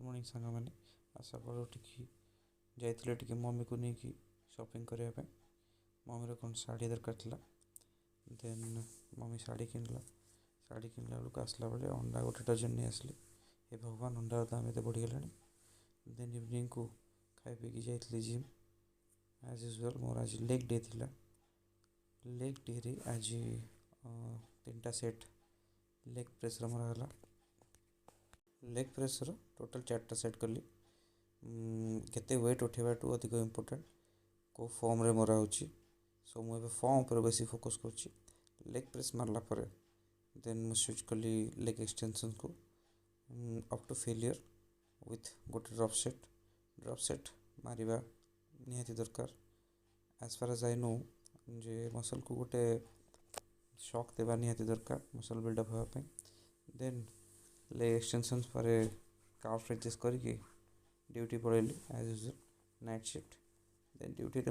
morning सांगमाने आशा कर जाइए T mummy को लेकिन शॉपिंग करने मम्मी कौन शाढ़ी दरकार था देन मम्मी शाढ़ी किनला शाढ़ी किनला बेलू आसला बेले अंडा गोटे डजन नहीं आसली ए भगवान अंडार दाम एत बढ़ीगला देन इवनिंग को खाई पी जाइए जिम एज यूजुआल मोर आज लेग डे थिला लेग डे रे आज 3टा सेट लेग प्रेस मराला लेग प्रेस टोटल 4टा सेट कली केते वेट उठेबाटू अधिक इम्पोर्टेंट को फॉर्म रे मरा होची सो मुझे फॉर्म पर बेसी फोकस कर लेग प्रेस मारला पर देन मुझे स्विच कली लेग एक्सटेंशन को अप टू फेलियर विथ गोटे ड्रॉप सेट मारिबा निहाती दरकार as far as I know जे मसल को गोटे शॉक देवा निहाती दरकार मसल बिल्डअप होगापी देन लेग एक्सटेंशन पर काफ एक्सरसाइज करके ड्यूटी पड़ेली as usual night shift then duty